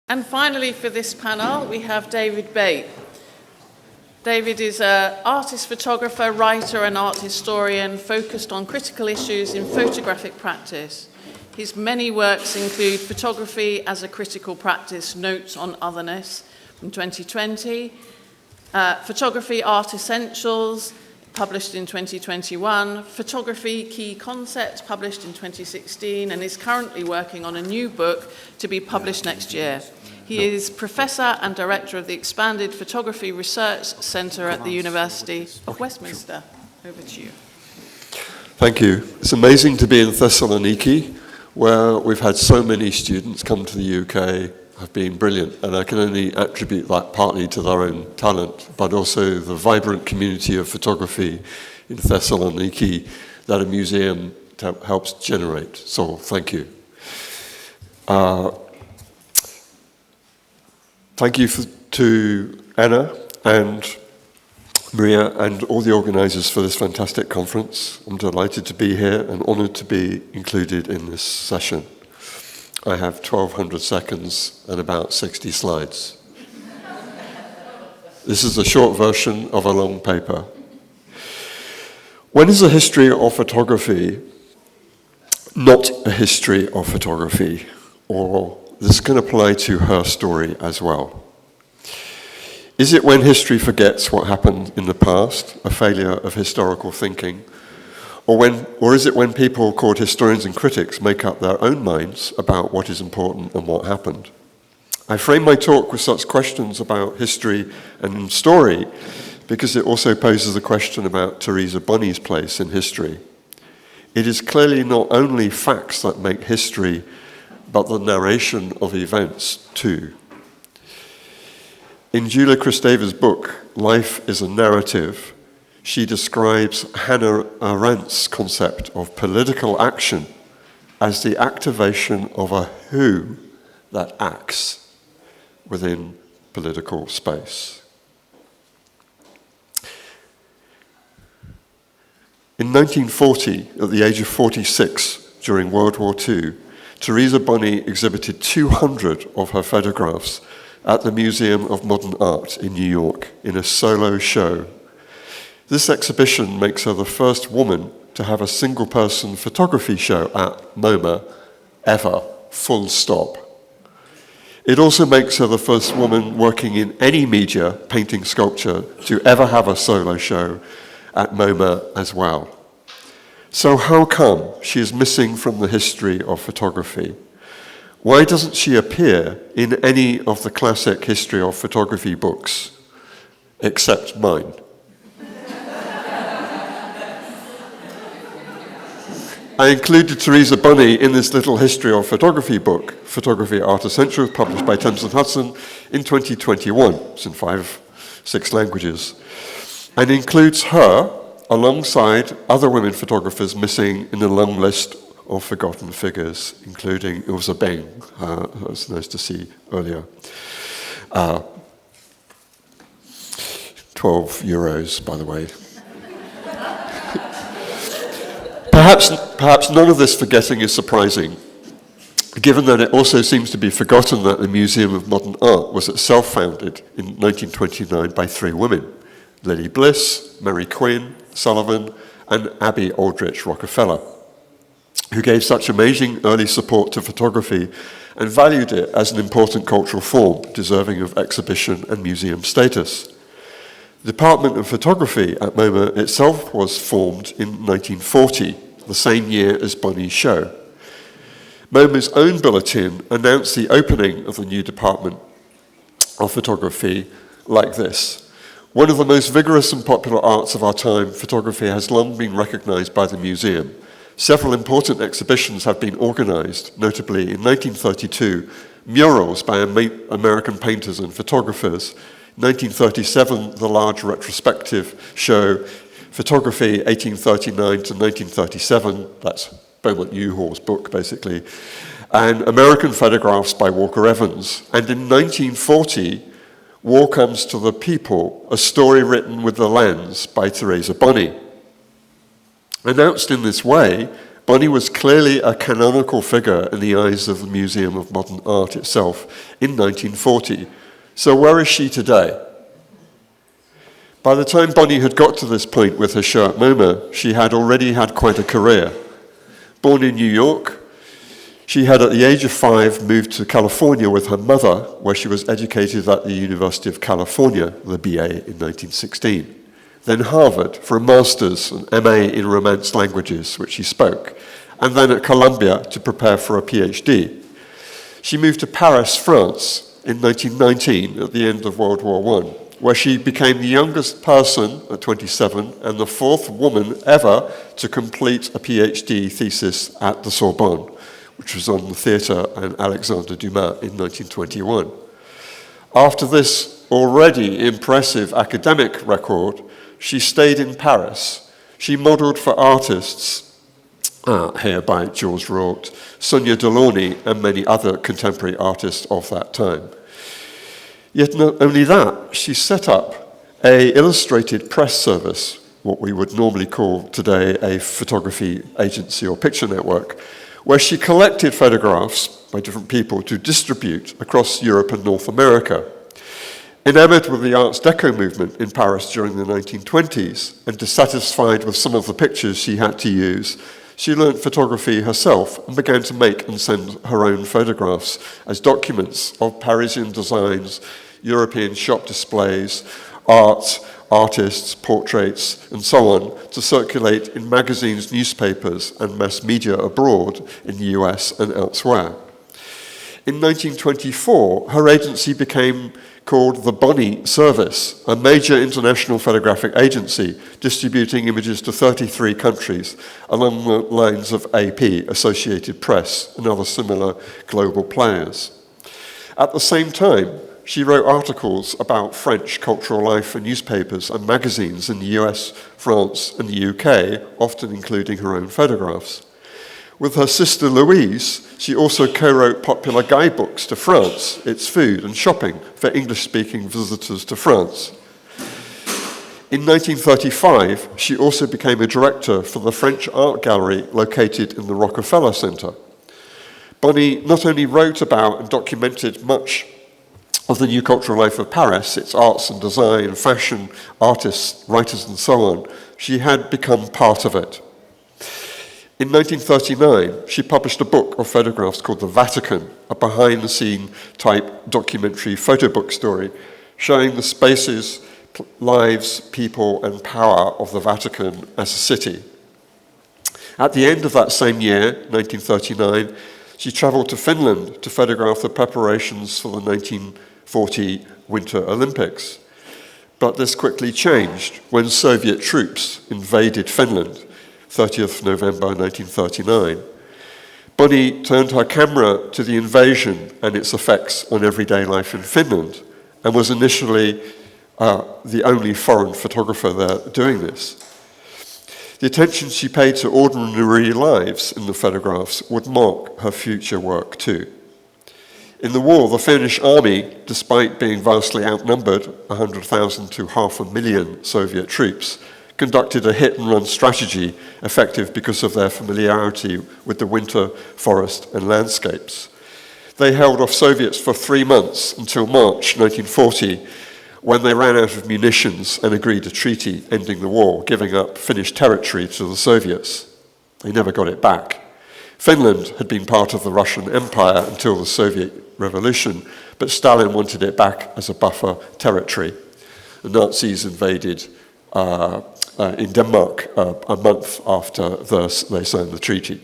And finally for this panel, we have David Bate. David is an artist, photographer, writer and art historian focused on critical issues in photographic practice. His many works include Photography as a Critical Practice, Notes on Otherness from 2020, Photography Art Essentials, published in 2021, Photography Key Concepts, published in 2016, and is currently working on a new book to be published next year. He is Professor and Director of the Expanded Photography Research Centre at the University of Westminster. Over to you. Thank you. It's amazing to be in Thessaloniki, where we've had so many students come to the UK, have been brilliant, and I can only attribute that partly to their own talent, but also the vibrant community of photography in Thessaloniki that a museum helps generate. So thank you. Thank you to Anna and Maria and all the organisers for this fantastic conference. I'm delighted to be here and honoured to be included in this session. I have 1,200 seconds and about 60 slides. This is a short version of a long paper. When is a history of photography not a history of photography? Or this can apply to her story as well. Is it when history forgets what happened in the past, a failure of historical thinking? Or is it when people called historians and critics make up their own minds about what is important and what happened? I frame my talk with such questions about history and story because it also poses a question about Therese Bonney's place in history. It is clearly not only facts that make history, but the narration of events too. In Julia Kristeva's book, Life is a Narrative, she describes Hannah Arendt's concept of political action as the activation of a who that acts within political space. In 1940, at the age of 46, during World War II, Therese Bonney exhibited 200 of her photographs at the Museum of Modern Art in New York in a solo show. This exhibition makes her the first woman to have a single-person photography show at MoMA ever, full stop. It also makes her the first woman working in any media, painting, sculpture, to ever have a solo show at MoMA as well. So how come she is missing from the history of photography? Why doesn't she appear in any of the classic history of photography books, except mine? I included Therese Bonney in this little history of photography book, Photography Art Essentials, published by Thames and Hudson in 2021. It's in 5-6 languages. And includes her alongside other women photographers missing in a long list of forgotten figures, including Ilse Beng, who was nice to see earlier. 12 euros, by the way. Perhaps none of this forgetting is surprising, given that it also seems to be forgotten that the Museum of Modern Art was itself founded in 1929 by 3 women, Lily Bliss, Mary Quinn, Sullivan, and Abby Aldrich Rockefeller, who gave such amazing early support to photography and valued it as an important cultural form, deserving of exhibition and museum status. The Department of Photography at MoMA itself was formed in 1940, the same year as Bonney's show. MoMA's own bulletin announced the opening of the new Department of Photography like this: "One of the most vigorous and popular arts of our time, photography has long been recognized by the museum. Several important exhibitions have been organized, notably in 1932, murals by American painters and photographers. 1937, the large retrospective show, Photography 1839 to 1937, that's Beaumont Newhall's book, basically, and American Photographs by Walker Evans. And in 1940, War Comes to the People, a story written with the lens by Therese Bonney." Announced in this way, Bonney was clearly a canonical figure in the eyes of the Museum of Modern Art itself in 1940. So where is she today? By the time Bonney had got to this point with her show at MoMA, she had already had quite a career. Born in New York, she had at the age of 5 moved to California with her mother, where she was educated at the University of California, the BA, in 1916. Then Harvard for a master's and MA in Romance languages, which she spoke, and then at Columbia to prepare for a PhD. She moved to Paris, France in 1919 at the end of World War I, where she became the youngest person at 27 and the 4th woman ever to complete a PhD thesis at the Sorbonne, which was on the theatre and Alexandre Dumas in 1921. After this already impressive academic record, she stayed in Paris. She modelled for artists, here by Jules Rorty, Sonia Delaunay, and many other contemporary artists of that time. Yet not only that, she set up an illustrated press service, what we would normally call today a photography agency or picture network, where she collected photographs by different people to distribute across Europe and North America. Enamored with the Arts Deco movement in Paris during the 1920s and dissatisfied with some of the pictures she had to use, she learnt photography herself and began to make and send her own photographs as documents of Parisian designs, European shop displays, art, artists, portraits, and so on, to circulate in magazines, newspapers, and mass media abroad in the US and elsewhere. In 1924, her agency became called the Bonney Service, a major international photographic agency distributing images to 33 countries along the lines of AP, Associated Press, and other similar global players. At the same time, she wrote articles about French cultural life in newspapers and magazines in the US, France, and the UK, often including her own photographs. With her sister Louise, she also co-wrote popular guidebooks to France, its food and shopping for English-speaking visitors to France. In 1935, she also became a director for the French Art Gallery located in the Rockefeller Center. Bonney not only wrote about and documented much of the new cultural life of Paris, its arts and design, fashion, artists, writers, and so on, she had become part of it. In 1939, she published a book of photographs called The Vatican, a behind-the-scene type documentary photo book story showing the spaces, lives, people, and power of the Vatican as a city. At the end of that same year, 1939, she traveled to Finland to photograph the preparations for the 1940 Winter Olympics. But this quickly changed when Soviet troops invaded Finland, 30th November 1939. Bonney turned her camera to the invasion and its effects on everyday life in Finland, and was initially the only foreign photographer there doing this. The attention she paid to ordinary lives in the photographs would mark her future work too. In the war, the Finnish army, despite being vastly outnumbered, 100,000 to 500,000 Soviet troops, conducted a hit-and-run strategy effective because of their familiarity with the winter forest and landscapes. They held off Soviets for 3 months until March 1940, when they ran out of munitions and agreed a treaty ending the war, giving up Finnish territory to the Soviets. They never got it back. Finland had been part of the Russian Empire until the Soviet Revolution, but Stalin wanted it back as a buffer territory. The Nazis invaded in Denmark a month after they signed the treaty.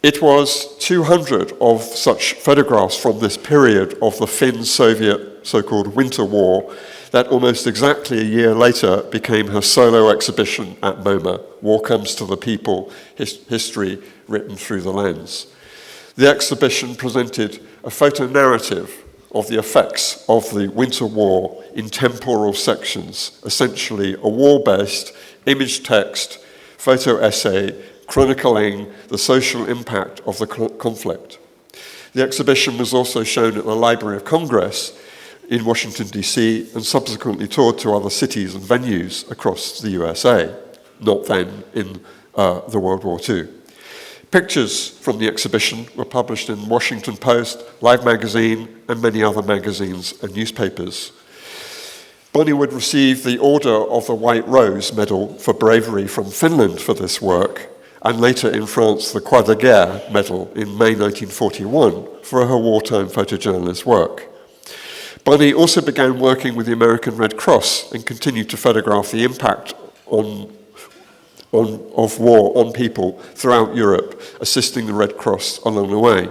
It was 200 of such photographs from this period of the Finn-Soviet so-called Winter War that almost exactly a year later became her solo exhibition at MoMA, War Comes to the People, History Written Through the Lens. The exhibition presented a photo-narrative of the effects of the Winter War in temporal sections, essentially a war-based image text, photo essay, chronicling the social impact of the conflict. The exhibition was also shown at the Library of Congress in Washington, D.C., and subsequently toured to other cities and venues across the USA. not then in the World War II. Pictures from the exhibition were published in Washington Post, Life magazine, and many other magazines and newspapers. Bonney would receive the Order of the White Rose Medal for bravery from Finland for this work, and later in France the Croix de Guerre Medal in May 1941 for her wartime photojournalist work. Bonney also began working with the American Red Cross and continued to photograph the impact of war on people throughout Europe, assisting the Red Cross along the way.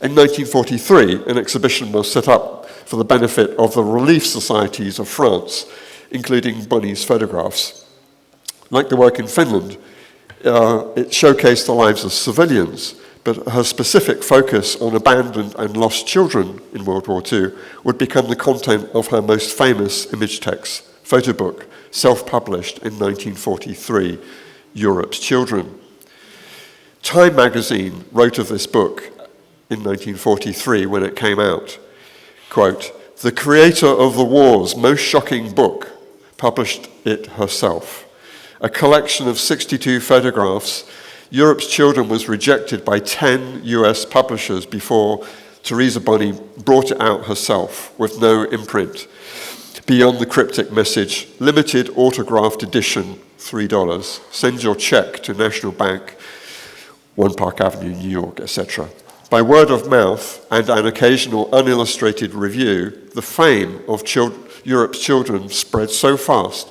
In 1943, an exhibition was set up for the benefit of the relief societies of France, including Bonney's photographs. Like the work in Finland, it showcased the lives of civilians, but her specific focus on abandoned and lost children in World War II would become the content of her most famous image text, photo book, self-published in 1943, Europe's Children. Time magazine wrote of this book in 1943 when it came out, quote, "The creator of the war's most shocking book published it herself. A collection of 62 photographs, Europe's Children was rejected by 10 US publishers before Therese Bonney brought it out herself with no imprint. Beyond the cryptic message, limited autographed edition, $3. Send your check to National Bank, 1 Park Avenue, New York, etc. By word of mouth and an occasional unillustrated review, the fame of Europe's Children spread so fast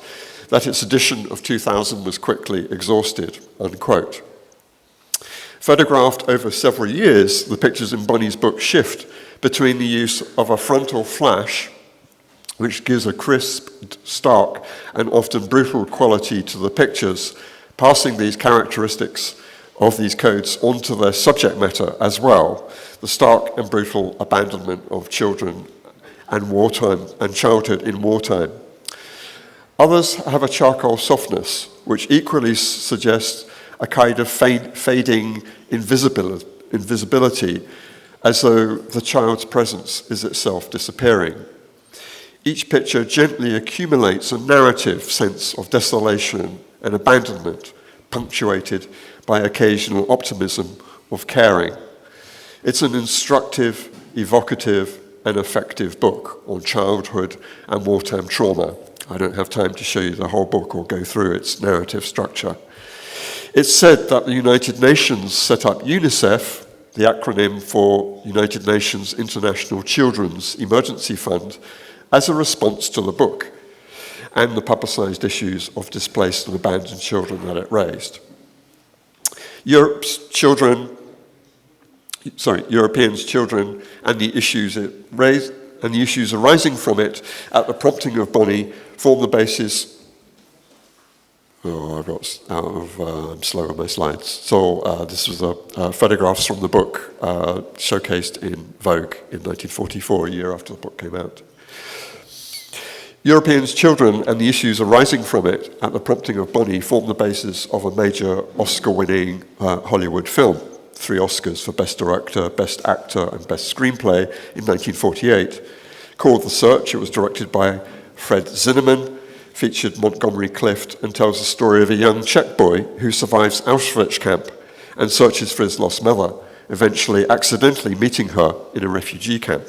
that its edition of 2000 was quickly exhausted," unquote. Photographed over several years, the pictures in Bonney's book shift between the use of a frontal flash, which gives a crisp, stark, and often brutal quality to the pictures, passing these characteristics of these codes onto their subject matter as well, the stark and brutal abandonment of children and wartime and childhood in wartime. Others have a charcoal softness, which equally suggests a kind of fading invisibility, as though the child's presence is itself disappearing. Each picture gently accumulates a narrative sense of desolation and abandonment, punctuated by occasional optimism of caring. It's an instructive, evocative, and effective book on childhood and wartime trauma. I don't have time to show you the whole book or go through its narrative structure. It's said that the United Nations set up UNICEF, the acronym for United Nations International Children's Emergency Fund, as a response to the book and the publicized issues of displaced and abandoned children that it raised. Europeans' children and the issues it raised and the issues arising from it at the prompting of Bonney form the basis. I'm slow on my slides. So this was photographs from the book showcased in Vogue in 1944, a year after the book came out. Europeans' children and the issues arising from it at the prompting of Bonney form the basis of a major Oscar-winning Hollywood film. 3 Oscars for Best Director, Best Actor, and Best Screenplay in 1948. Called The Search, it was directed by Fred Zinnemann, featured Montgomery Clift, and tells the story of a young Czech boy who survives Auschwitz camp and searches for his lost mother, eventually accidentally meeting her in a refugee camp.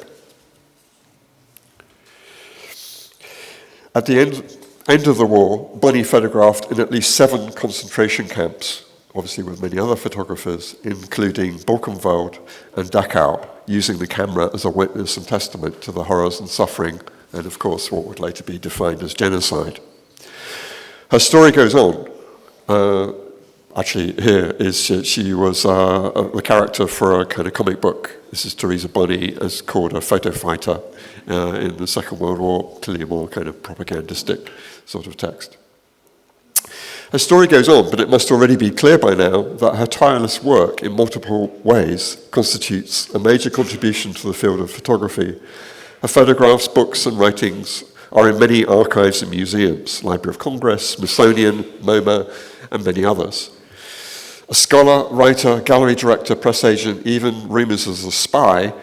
At the end of the war, Bonney photographed in at least 7 concentration camps, obviously with many other photographers, including Buchenwald and Dachau, using the camera as a witness and testament to the horrors and suffering, and of course what would later be defined as genocide. Her story goes on. Actually, here is she was the character for a kind of comic book. This is Therese Bonney, as called a photo fighter in the Second World War, clearly a more kind of propagandistic sort of text. Her story goes on, but it must already be clear by now that her tireless work in multiple ways constitutes a major contribution to the field of photography. Her photographs, books, and writings are in many archives and museums, Library of Congress, Smithsonian, MoMA, and many others. A scholar, writer, gallery director, press agent, even rumours as a spy,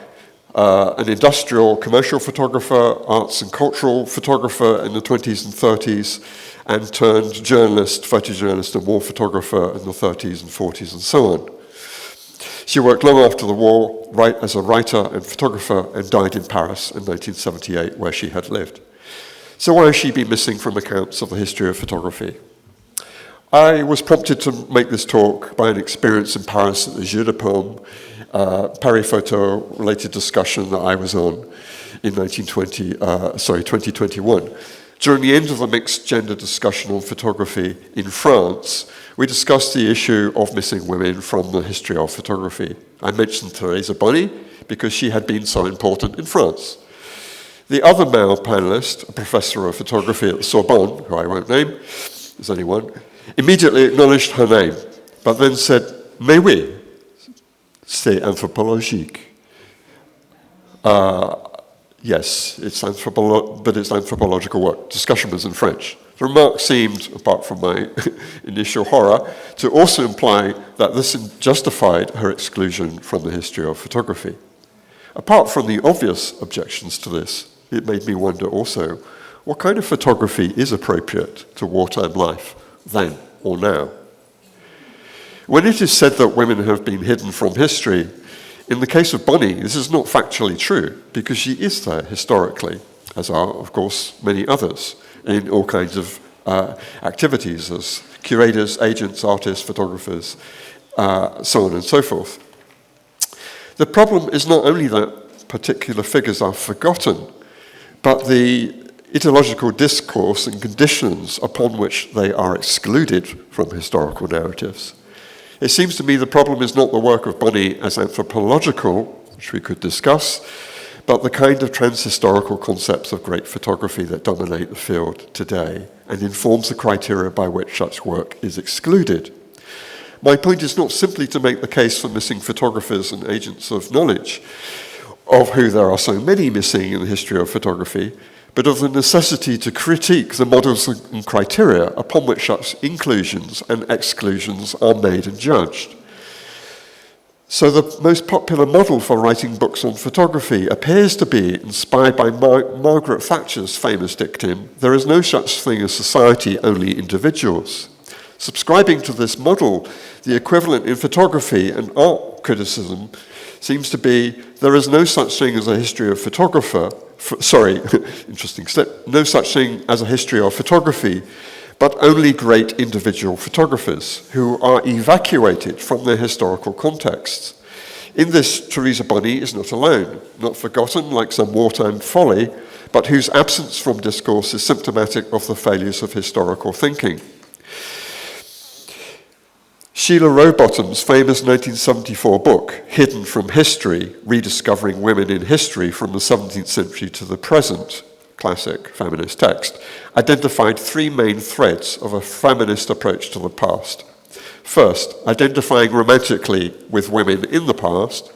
an industrial commercial photographer, arts and cultural photographer in the 20s and 30s, and turned journalist, photojournalist and war photographer in the 30s and 40s and so on. She worked long after the war as a writer and photographer and died in Paris in 1978, where she had lived. So why has she been missing from accounts of the history of photography? I was prompted to make this talk by an experience in Paris at the Jeu de Paume, Paris photo-related discussion that I was on in 2021. During the end of the mixed gender discussion on photography in France, we discussed the issue of missing women from the history of photography. I mentioned Therese Bonney because she had been so important in France. The other male panelist, a professor of photography at the Sorbonne, who I won't name, as anyone, immediately acknowledged her name, but then said, "Mais oui, c'est anthropologique." Yes, but it's anthropological work. Discussion was in French. The remark seemed, apart from my initial horror, to also imply that this justified her exclusion from the history of photography. Apart from the obvious objections to this, it made me wonder also, what kind of photography is appropriate to wartime life, then or now? When it is said that women have been hidden from history, in the case of Bonney, this is not factually true, because she is there historically, as are, of course, many others, in all kinds of activities as curators, agents, artists, photographers, so on and so forth. The problem is not only that particular figures are forgotten, but the ideological discourse and conditions upon which they are excluded from historical narratives. It seems to me the problem is not the work of Bonney as anthropological, which we could discuss, but the kind of transhistorical concepts of great photography that dominate the field today and informs the criteria by which such work is excluded. My point is not simply to make the case for missing photographers and agents of knowledge, of who there are so many missing in the history of photography, but of the necessity to critique the models and criteria upon which such inclusions and exclusions are made and judged. So the most popular model for writing books on photography appears to be inspired by Margaret Thatcher's famous dictum, "There is no such thing as society, only individuals." Subscribing to this model, the equivalent in photography and art criticism seems to be, there is no such thing as a history of interesting step, no such thing as a history of photography, but only great individual photographers who are evacuated from their historical contexts. In this, Therese Bonney is not alone, not forgotten like some wartime folly, but whose absence from discourse is symptomatic of the failures of historical thinking. Sheila Rowbottom's famous 1974 book, Hidden from History, Rediscovering Women in History from the 17th Century to the Present, classic feminist text, identified three main threads of a feminist approach to the past. First, identifying romantically with women in the past.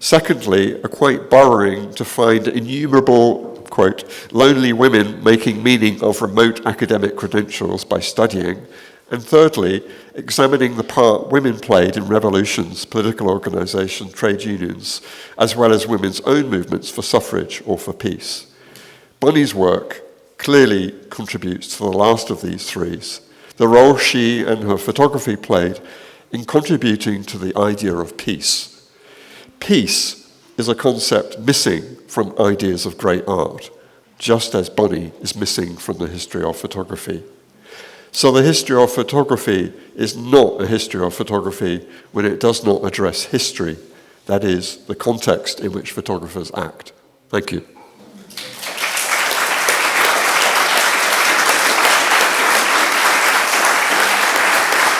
Secondly, a quite borrowing to find innumerable, quote, lonely women making meaning of remote academic credentials by studying. And thirdly, examining the part women played in revolutions, political organisation, trade unions, as well as women's own movements for suffrage or for peace. Bonney's work clearly contributes to the last of these threes, the role she and her photography played in contributing to the idea of peace. Peace is a concept missing from ideas of great art, just as Bonney is missing from the history of photography. So the history of photography is not a history of photography when it does not address history, that is, the context in which photographers act. Thank you.